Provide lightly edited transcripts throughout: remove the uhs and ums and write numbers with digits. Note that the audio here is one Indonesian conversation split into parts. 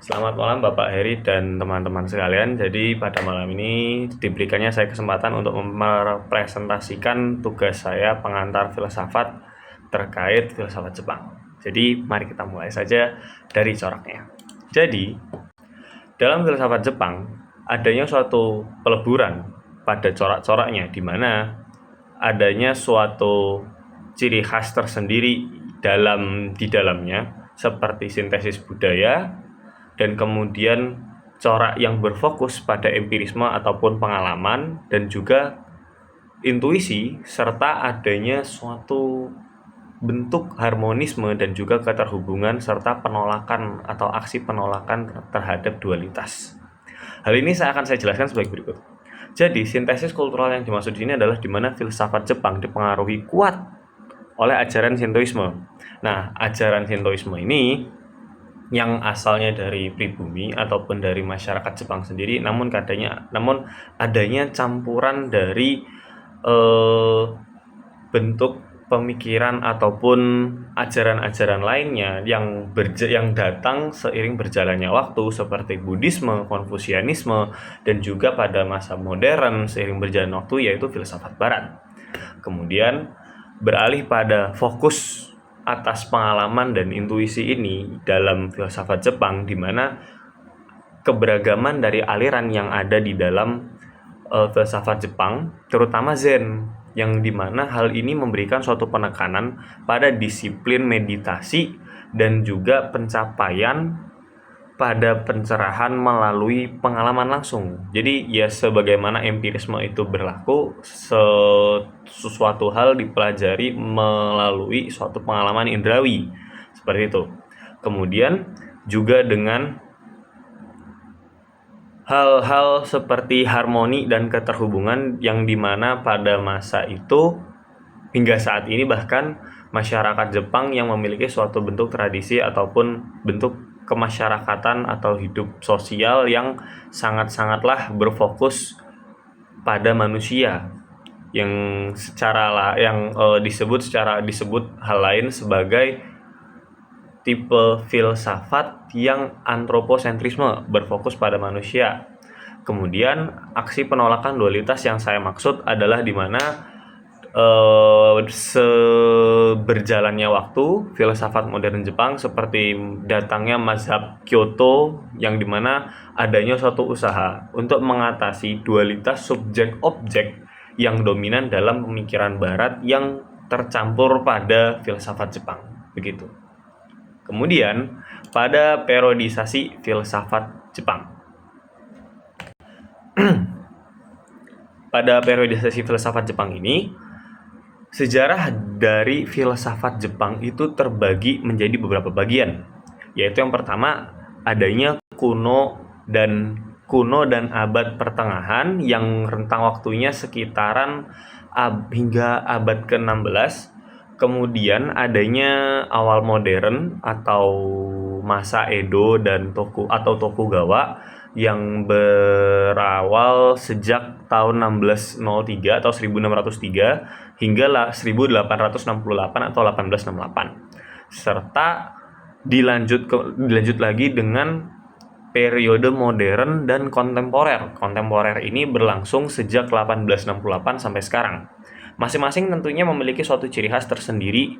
Selamat malam Bapak Heri dan teman-teman sekalian. Jadi pada malam ini diberikannya saya kesempatan untuk merepresentasikan tugas saya pengantar filsafat terkait filsafat Jepang. Jadi mari kita mulai saja dari coraknya. Jadi dalam filsafat Jepang adanya suatu peleburan pada corak-coraknya di mana adanya suatu ciri khas tersendiri di dalamnya seperti sintesis budaya dan kemudian corak yang berfokus pada empirisme ataupun pengalaman dan juga intuisi serta adanya suatu bentuk harmonisme dan juga keterhubungan serta penolakan atau aksi penolakan terhadap dualitas. Hal ini akan saya jelaskan sebagai berikut. Jadi, sintesis kultural yang dimaksud di sini adalah di mana filsafat Jepang dipengaruhi kuat oleh ajaran Shintoisme. Nah, ajaran Shintoisme ini yang asalnya dari pribumi ataupun dari masyarakat Jepang sendiri, namun adanya campuran dari bentuk pemikiran ataupun ajaran-ajaran lainnya yang datang seiring berjalannya waktu seperti Buddhisme, Konfusianisme, dan juga pada masa modern seiring berjalan waktu yaitu filsafat Barat. Kemudian beralih pada fokus atas pengalaman dan intuisi ini dalam filsafat Jepang, di mana keberagaman dari aliran yang ada di dalam filsafat Jepang, terutama Zen, yang dimana hal ini memberikan suatu penekanan pada disiplin meditasi dan juga pencapaian pada pencerahan melalui pengalaman langsung. Jadi ya sebagaimana empirisme itu berlaku, sesuatu hal dipelajari melalui suatu pengalaman indrawi seperti itu. Kemudian juga dengan hal-hal seperti harmoni dan keterhubungan yang dimana pada masa itu hingga saat ini bahkan masyarakat Jepang yang memiliki suatu bentuk tradisi ataupun bentuk kemasyarakatan atau hidup sosial yang sangat-sangatlah berfokus pada manusia yang disebut hal lain sebagai tipe filsafat yang antroposentrisme, berfokus pada manusia. Kemudian aksi penolakan dualitas yang saya maksud adalah di mana seberjalannya waktu filsafat modern Jepang seperti datangnya mazhab Kyoto yang dimana adanya suatu usaha untuk mengatasi dualitas subjek-objek yang dominan dalam pemikiran Barat yang tercampur pada filsafat Jepang. Begitu. Kemudian pada periodisasi filsafat Jepang. Pada periodisasi filsafat Jepang ini, sejarah dari filsafat Jepang itu terbagi menjadi beberapa bagian. Yaitu yang pertama adanya kuno dan abad pertengahan yang rentang waktunya sekitaran hingga abad ke-16. Kemudian adanya awal modern atau masa Edo dan Tokugawa yang berawal sejak tahun 1603 atau 1603 hingga 1868 atau 1868. Serta dilanjut lagi dengan periode modern dan kontemporer. Kontemporer ini berlangsung sejak 1868 sampai sekarang. Masing-masing tentunya memiliki suatu ciri khas tersendiri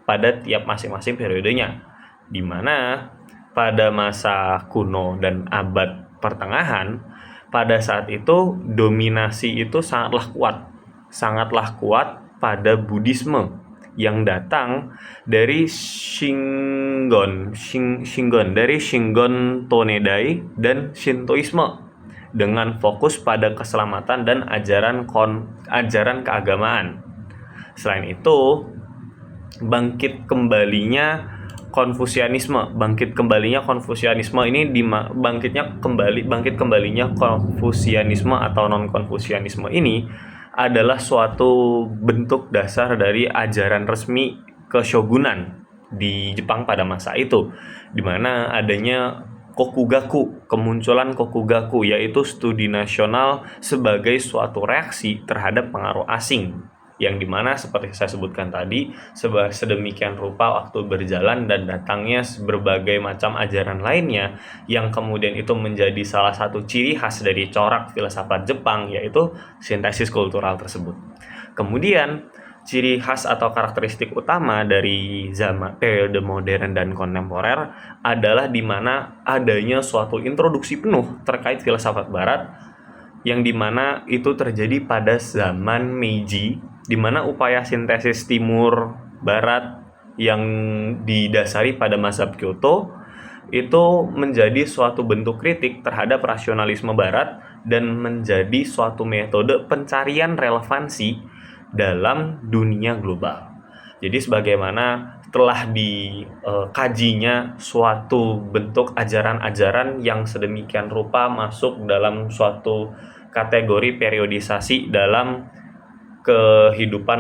pada tiap masing-masing periodenya, di mana pada masa kuno dan abad pertengahan, pada saat itu dominasi itu sangatlah kuat pada Buddhisme yang datang dari Shingon Tonedai dan Shintoisme dengan fokus pada keselamatan dan ajaran keagamaan. Selain itu, bangkit kembalinya Konfusianisme ini bangkit kembalinya Konfusianisme atau non Konfusianisme ini adalah suatu bentuk dasar dari ajaran resmi keshogunan di Jepang pada masa itu, di mana adanya kemunculan Kokugaku, yaitu studi nasional sebagai suatu reaksi terhadap pengaruh asing. yang dimana seperti saya sebutkan tadi, sedemikian rupa waktu berjalan dan datangnya berbagai macam ajaran lainnya yang kemudian itu menjadi salah satu ciri khas dari corak filsafat Jepang, yaitu sintesis kultural tersebut. Kemudian ciri khas atau karakteristik utama dari zaman periode modern dan kontemporer adalah di mana adanya suatu introduksi penuh terkait filsafat barat, yang dimana itu terjadi pada zaman Meiji, di mana upaya sintesis timur barat yang didasari pada mazhab Kyoto itu menjadi suatu bentuk kritik terhadap rasionalisme barat dan menjadi suatu metode pencarian relevansi dalam dunia global. Jadi sebagaimana telah dikajinya suatu bentuk ajaran-ajaran yang sedemikian rupa masuk dalam suatu kategori periodisasi dalam kehidupan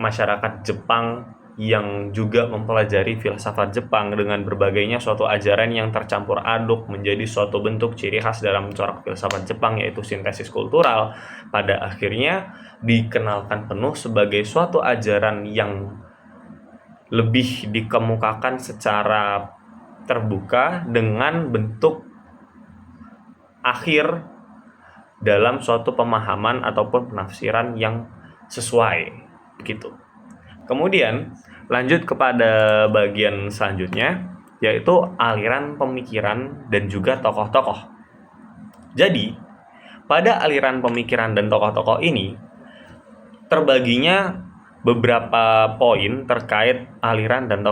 masyarakat Jepang yang juga mempelajari filsafat Jepang dengan berbagainya suatu ajaran yang tercampur aduk menjadi suatu bentuk ciri khas dalam corak filsafat Jepang, yaitu sintesis kultural, pada akhirnya dikenalkan penuh sebagai suatu ajaran yang lebih dikemukakan secara terbuka dengan bentuk akhir dalam suatu pemahaman ataupun penafsiran yang sesuai begitu. Kemudian lanjut kepada bagian selanjutnya, yaitu aliran pemikiran dan juga tokoh-tokoh. Jadi pada aliran pemikiran dan tokoh-tokoh ini terbaginya beberapa poin terkait aliran dan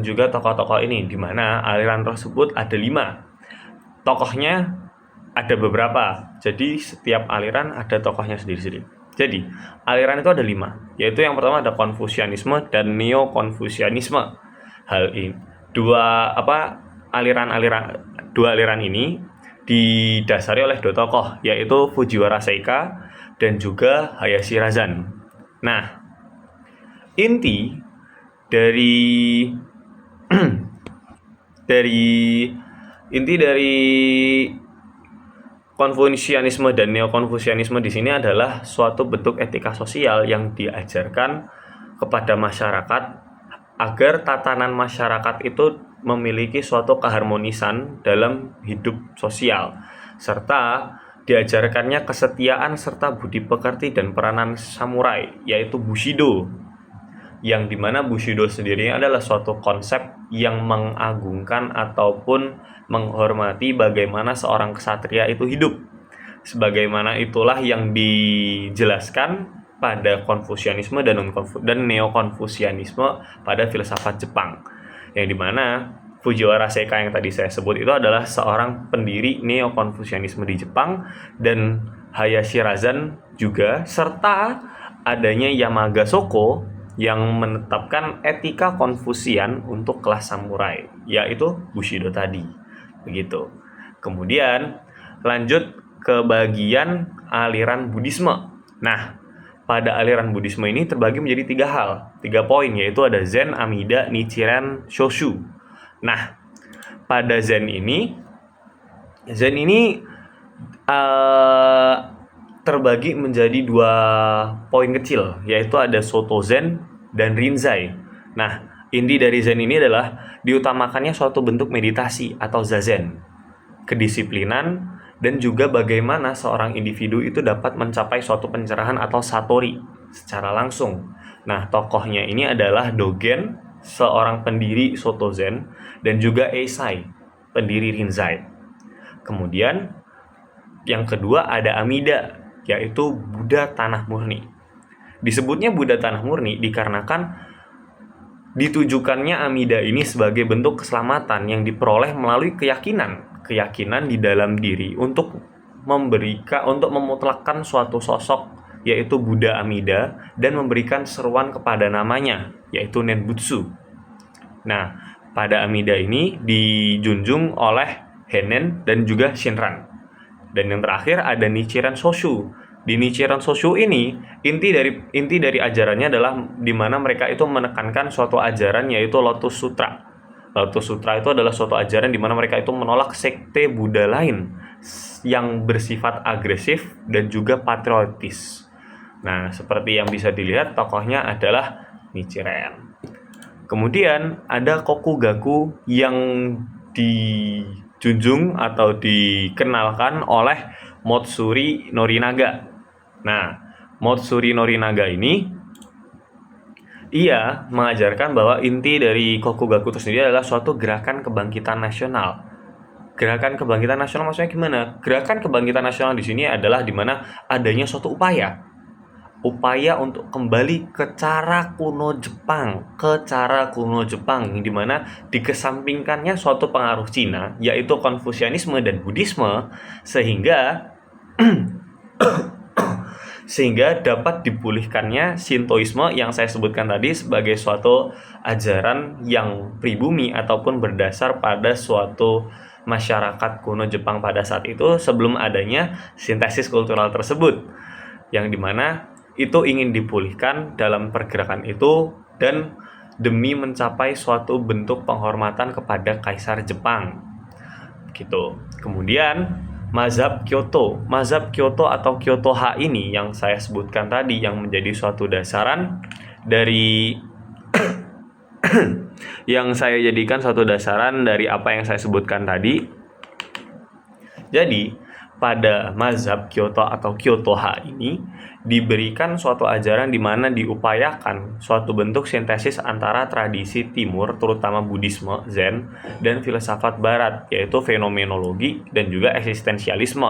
juga tokoh-tokoh ini, di mana aliran tersebut ada 5. Tokohnya ada beberapa, jadi setiap aliran ada tokohnya sendiri-sendiri. Jadi aliran itu ada 5, yaitu yang pertama ada Konfusianisme dan Neo-Konfusianisme. Hal ini dua aliran ini didasari oleh 2 tokoh, yaitu Fujiwara Seika dan juga Hayashi Razan. Nah, inti dari Konfusianisme dan Neo-Konfusianisme di sini adalah suatu bentuk etika sosial yang diajarkan kepada masyarakat agar tatanan masyarakat itu memiliki suatu keharmonisan dalam hidup sosial, serta diajarkannya kesetiaan serta budi pekerti dan peranan samurai, yaitu Bushido, yang dimana Bushido sendiri adalah suatu konsep yang mengagungkan ataupun menghormati bagaimana seorang ksatria itu hidup. Sebagaimana itulah yang dijelaskan pada Konfusianisme dan Neo-Konfusianisme pada filsafat Jepang, yang dimana Fujiwara Seika yang tadi saya sebut itu adalah seorang pendiri Neo-Konfusianisme di Jepang, dan Hayashi Razan juga, serta adanya Yamaga Shoko yang menetapkan etika Konfusian untuk kelas samurai, yaitu Bushido tadi. Begitu. Kemudian lanjut ke bagian aliran Buddhisme. Nah, pada aliran Buddhisme ini terbagi menjadi 3 poin, yaitu ada Zen, Amida, Nichiren, Shoshu. Nah, pada Zen ini terbagi menjadi 2 poin kecil, yaitu ada Soto Zen dan Rinzai. Nah, inti dari Zen ini adalah diutamakannya suatu bentuk meditasi atau zazen, kedisiplinan, dan juga bagaimana seorang individu itu dapat mencapai suatu pencerahan atau satori secara langsung. Nah, tokohnya ini adalah Dogen, seorang pendiri Soto Zen, dan juga Eisai, pendiri Rinzai. Kemudian yang kedua ada Amida, yaitu Buddha Tanah Murni. Disebutnya Buddha Tanah Murni dikarenakan ditujukannya Amida ini sebagai bentuk keselamatan yang diperoleh melalui keyakinan di dalam diri untuk memutlakkan suatu sosok, yaitu Buddha Amida, dan memberikan seruan kepada namanya, yaitu Nenbutsu. Nah, pada Amida ini dijunjung oleh Hennen dan juga Shinran. Dan yang terakhir ada Nichiren Shoshu. Di Nichiren Shoshu ini inti dari ajarannya adalah di mana mereka itu menekankan suatu ajaran, yaitu Lotus Sutra. Lotus Sutra itu adalah suatu ajaran di mana mereka itu menolak sekte Buddha lain yang bersifat agresif dan juga patriotis. Nah, seperti yang bisa dilihat tokohnya adalah Nichiren. Kemudian ada Kokugaku yang dijunjung atau dikenalkan oleh Matsuri Norinaga. Nah, Matsuri Norinaga ini ia mengajarkan bahwa inti dari Kokugaku itu sendiri adalah suatu gerakan kebangkitan nasional. Gerakan kebangkitan nasional maksudnya gimana? Gerakan kebangkitan nasional di sini adalah di mana adanya suatu upaya untuk kembali ke cara kuno Jepang, di mana dikesampingkannya suatu pengaruh Cina, yaitu Konfusianisme dan Buddhisme, sehingga dapat dipulihkannya Shintoisme yang saya sebutkan tadi sebagai suatu ajaran yang pribumi ataupun berdasar pada suatu masyarakat kuno Jepang pada saat itu sebelum adanya sintesis kultural tersebut, yang dimana itu ingin dipulihkan dalam pergerakan itu dan demi mencapai suatu bentuk penghormatan kepada Kaisar Jepang gitu. Kemudian Mazhab Kyoto atau Kyoto-ha ini yang saya sebutkan tadi yang menjadi suatu dasaran dari yang saya jadikan suatu dasaran dari apa yang saya sebutkan tadi. Jadi, pada mazhab Kyoto atau Kyoto-ha ini diberikan suatu ajaran di mana diupayakan suatu bentuk sintesis antara tradisi timur terutama Buddhisme, Zen, dan filsafat barat yaitu fenomenologi dan juga eksistensialisme.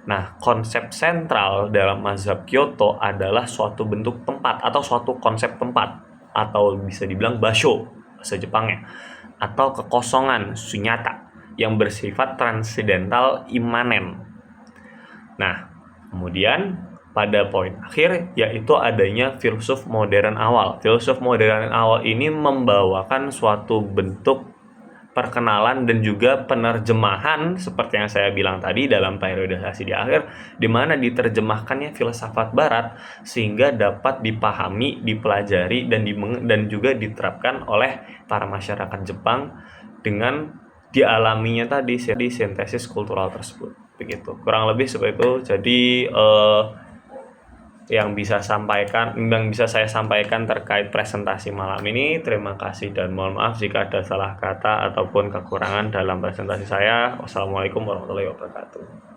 Nah, konsep sentral dalam mazhab Kyoto adalah suatu bentuk tempat atau suatu konsep tempat atau bisa dibilang basho bahasa Jepangnya, atau kekosongan sunyata yang bersifat transidental imanen. Nah, kemudian pada poin akhir yaitu adanya filsuf modern awal. Filsuf modern awal ini membawakan suatu bentuk perkenalan dan juga penerjemahan seperti yang saya bilang tadi dalam periodisasi di akhir, di mana diterjemahkannya filsafat barat sehingga dapat dipahami, dipelajari dan juga diterapkan oleh para masyarakat Jepang dengan dialaminya tadi di sintesis kultural tersebut. Begitu, kurang lebih seperti itu. Jadi yang bisa saya sampaikan terkait presentasi malam ini. Terima kasih dan mohon maaf jika ada salah kata ataupun kekurangan dalam presentasi saya. Wassalamualaikum warahmatullahi wabarakatuh.